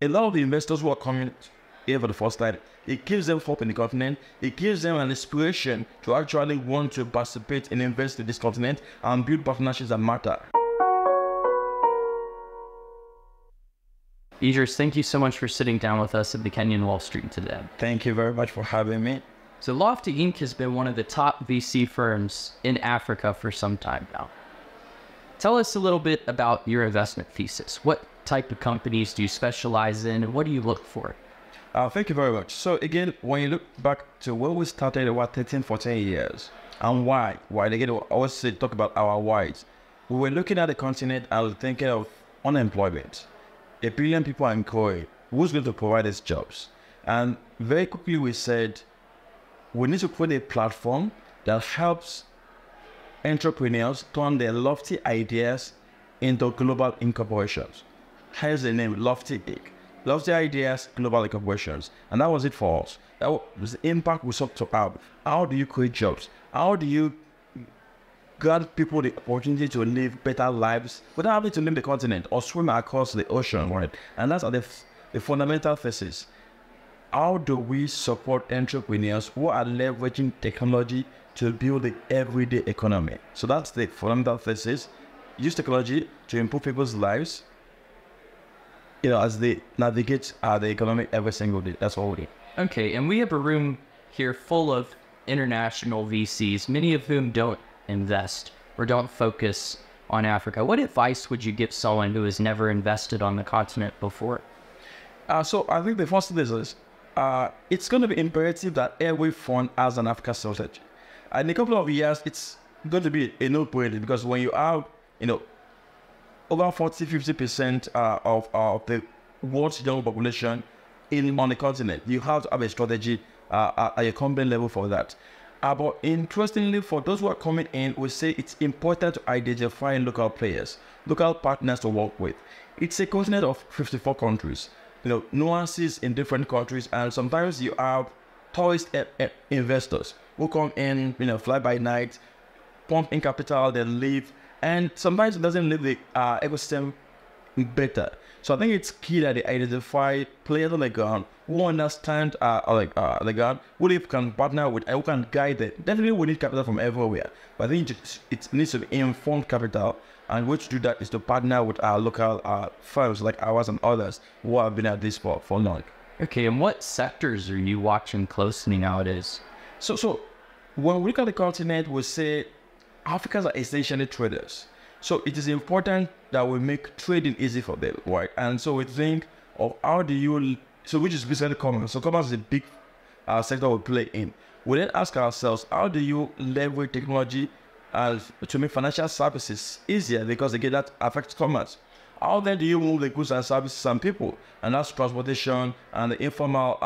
A lot of the investors who are coming here for the first time, it gives them hope in the continent. It gives them an inspiration to actually want to participate and invest in this continent and build partnerships that matter. Idris, thank you so much for sitting down with us at the Kenyan Wall Street today. Thank you very much for having me. So Loftyinc has been one of the top VC firms in Africa for some time now. Tell us a little bit about your investment thesis. What type of companies do you specialize in, and what do you look for? Thank you very much. So again, when you look back to where we started about 13, 14 years, and why? Again, I always say, talk about our whys. We were looking at the continent and we were thinking of unemployment. 1 billion people are employed. Who's going to provide us jobs? And very quickly we said, we need to put a platform that helps entrepreneurs turn their lofty ideas into global incorporations. Hence the name Loftyinc. Lofty ideas, global incorporations. And that was it for us. That was the impact we sought to have. How do you create jobs? How do you grant people the opportunity to live better lives without having to leave the continent or swim across the ocean, right? And that's the fundamental thesis. How do we support entrepreneurs who are leveraging technology to build the everyday economy? So that's the fundamental thesis. Use technology to improve people's lives, as they navigate the economy every single day. That's all we do. Okay, and we have a room here full of international VCs, many of whom don't invest or don't focus on Africa. What advice would you give someone who has never invested on the continent before? So I think the first thing is it's going to be imperative that every fund has an Africa strategy. In a couple of years, it's going to be a no-brainer, because when you have, over 40-50% of the world's young population on the continent, you have to have a strategy at a company level for that. But interestingly, for those who are coming in, we say it's important to identify local players, local partners to work with. It's a continent of 54 countries, nuances in different countries, and sometimes you have tourist investors who come in, fly by night, pump in capital, then leave, and sometimes it doesn't leave the ecosystem better. So I think it's key that they identify players on the ground who understand the ground, who they can partner with, and who can guide them. Definitely we need capital from everywhere, but I think it needs to be informed capital, and way to do that is to partner with our local firms like ours and others who have been at this for long. Okay, and what sectors are you watching closely nowadays? So when we look at the continent, we say Africans are essentially traders. So it is important that we make trading easy for them, right? And so we think of which is basically commerce. So commerce is a big sector we play in. We then ask ourselves, how do you leverage technology to make financial services easier? Because again, that affects commerce. How then do you move the goods and services and people? And that's transportation and the informal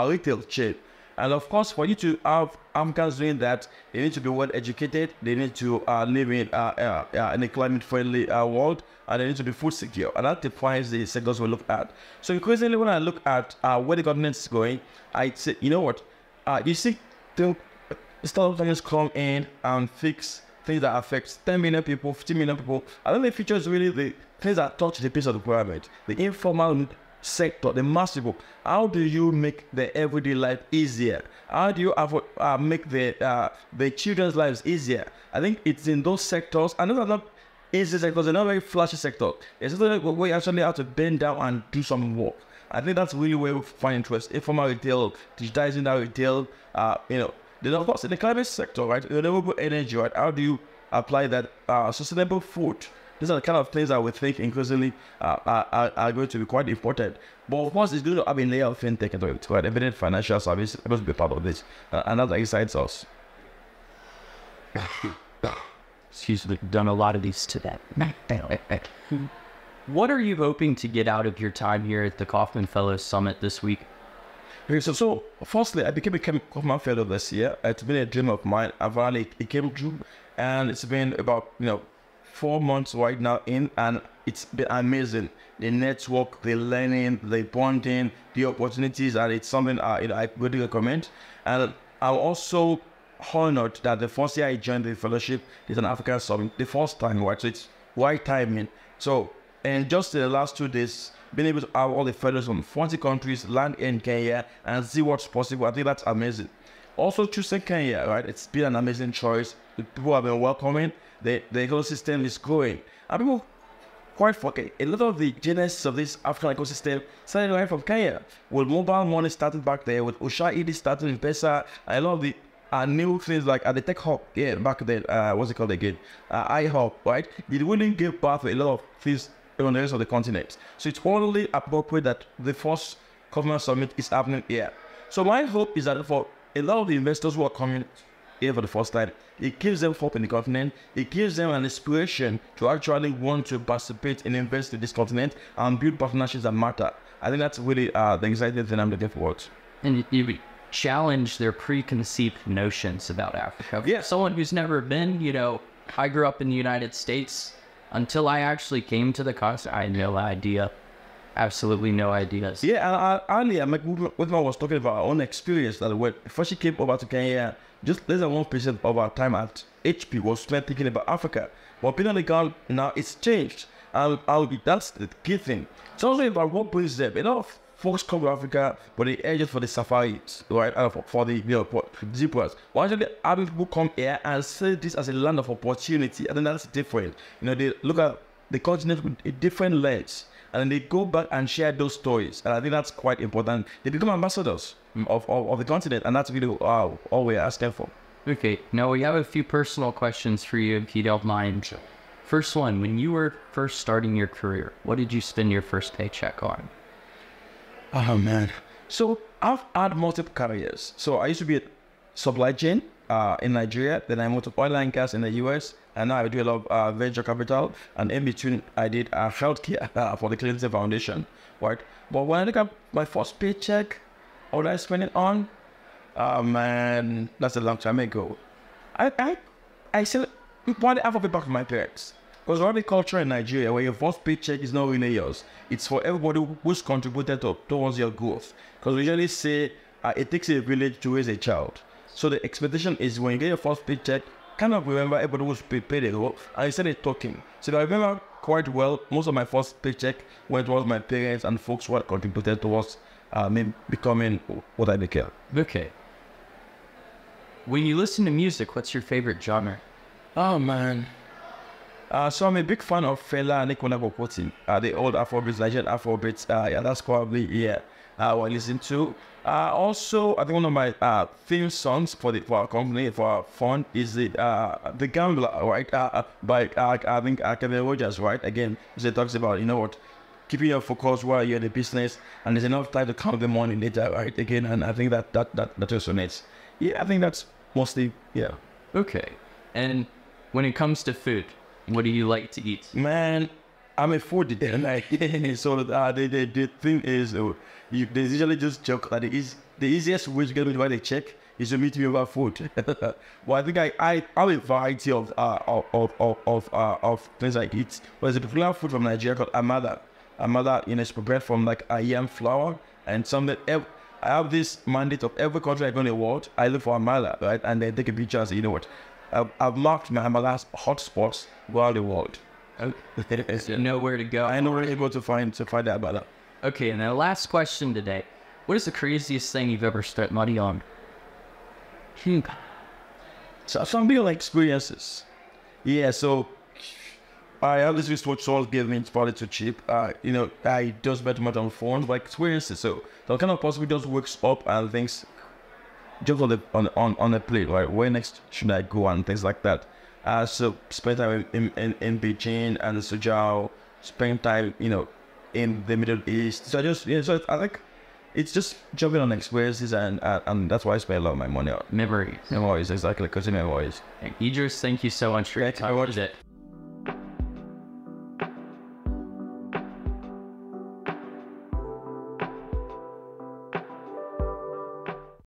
retail chain. And of course, for you to have Africans doing that, they need to be well educated, they need to live in a climate-friendly world, and they need to be food secure. And that defines the sectors we look at. So increasingly, when I look at where the continent is going, I say, you see the startups come in and fix things that affect 10 million people, 50 million people. I think the future is really the things that touch the piece of the pyramid, the informal sector, the mass people. How do you make the everyday life easier? How do you make the children's lives easier? I think it's in those sectors, and those are not easy sectors, they're not very flashy sectors. It's something where you actually have to bend down and do some work. I think that's really where we find interest. Informal retail, digitizing that retail, then of course in the climate sector, right? Renewable energy, right? How do you apply that sustainable food? These are the kind of things that we think increasingly are going to be quite important. But of course, it's going to have a layer of fintech into it, right? Embedded financial service is supposed to be part of this, and that excites us. Excuse me, done a lot of these today. What are you hoping to get out of your time here at the Kaufman Fellows Summit this week? Okay, so firstly, I became a Kaufman Fellow this year. It's been a dream of mine. It came true, and it's been about 4 months right now in, and it's been amazing. The network, the learning, the bonding, the opportunities, and it's something I would recommend. And I'm also honored that the first year I joined the fellowship is an African Summit, the first time, right? So it's right timing. So And just in the last 2 days, being able to have all the fellows from 40 countries land in Kenya and see what's possible, I think that's amazing. Also choosing Kenya, right? It's been an amazing choice. The people have been welcoming. The ecosystem is growing. And people quite forget, a lot of the genesis of this African ecosystem started right from Kenya. With mobile money started back there, with Usha started in Pesa, and a lot of the new things like at the tech hub, back then, what's it called again? iHub, right? It really gave birth to a lot of things on the rest of the continent. So it's only appropriate that the first government summit is happening here. So my hope is that for a lot of the investors who are coming here for the first time, it gives them hope in the continent. It gives them an inspiration to actually want to participate and invest in this continent and build partnerships that matter. I think that's really the exciting thing I'm looking forward to. And you challenge their preconceived notions about Africa. Yeah. Someone who's never been, I grew up in the United States. Until I actually came to the continent, I had no idea. Absolutely no ideas. Yeah, earlier, with I was talking about our own experience that when first she came over to Kenya, just less than 1% of our time at HP was spent thinking about Africa. But being on the ground now, it's changed. That's the key thing. It's also about what brings them. A lot of folks come to Africa, but they are just for the safaris, right? For the zebras. Why don't having people come here and see this as a land of opportunity? I think that's different. They look at the continent with a different lens, and then they go back and share those stories. And I think that's quite important. They become ambassadors of the continent, and that's really all we're asking for. Okay, now we have a few personal questions for you, if you don't mind. Sure. First one, when you were first starting your career, what did you spend your first paycheck on? Oh man. So I've had multiple careers. So I used to be a supply chain in Nigeria, then I moved to oil and gas in the US, and now I do a lot of venture capital, and in between I did healthcare for the Clinton Foundation, right? But when I look at my first paycheck, what did I spend it on? Oh man, that's a long time ago. I still want half of it back to my parents. Because our culture in Nigeria, where your first paycheck is not really yours, it's for everybody who's contributed towards your growth. Because we usually say it takes a village to raise a child. So the expectation is when you get your first paycheck, kind of remember everybody who's paid a role, and you started talking. So I remember quite well, most of my first paycheck went towards my parents and folks who had contributed towards me becoming what I became. Okay. When you listen to music, what's your favorite genre? Oh man. So I'm a big fan of Fela and Nicola Bokoti, the old Afrobeats, Nigerian Afrobeats. Yeah, that's probably what I listen to. Also, I think one of my theme songs for our company, for our fund, is The Gambler, right? By I think Kevin Rogers, right? Again, it talks about keeping your focus while you're in the business, and there's enough time to count the money later, right? Again, and I think that resonates. Yeah, I think that's mostly Okay. And when it comes to food, what do you like to eat? Man, I'm a foodie, and so the thing is, they usually just joke that the easiest way to get me to write a check is to meet me over food. Well, I think I have a variety of things I eat. But there's a particular food from Nigeria called amala. Amala, it's prepared from like a yam flour, and something. I have this mandate of every country I go in the world, I look for amala, right? And then take a picture and say, you know what? I've marked my amala's hotspots around the world. Oh, you know where to go. I know where to go to find that amala. Okay, and the last question today. What is the craziest thing you've ever spent money on? So some real experiences. Yeah, so I have this wristwatch someone gave me, it's probably too cheap. I just bet much on phones, but experiences. So the kind of possibly just wakes up and thinks just on the plate, right? Where next should I go and things like that. So spend time in Beijing and Suzhou, spend time, in the Middle East. So so I think it's just jumping on experiences, and that's why I spend a lot of my money on. Memories. Memories, exactly, because memories. Idris, thank you so much for your time. I watched it.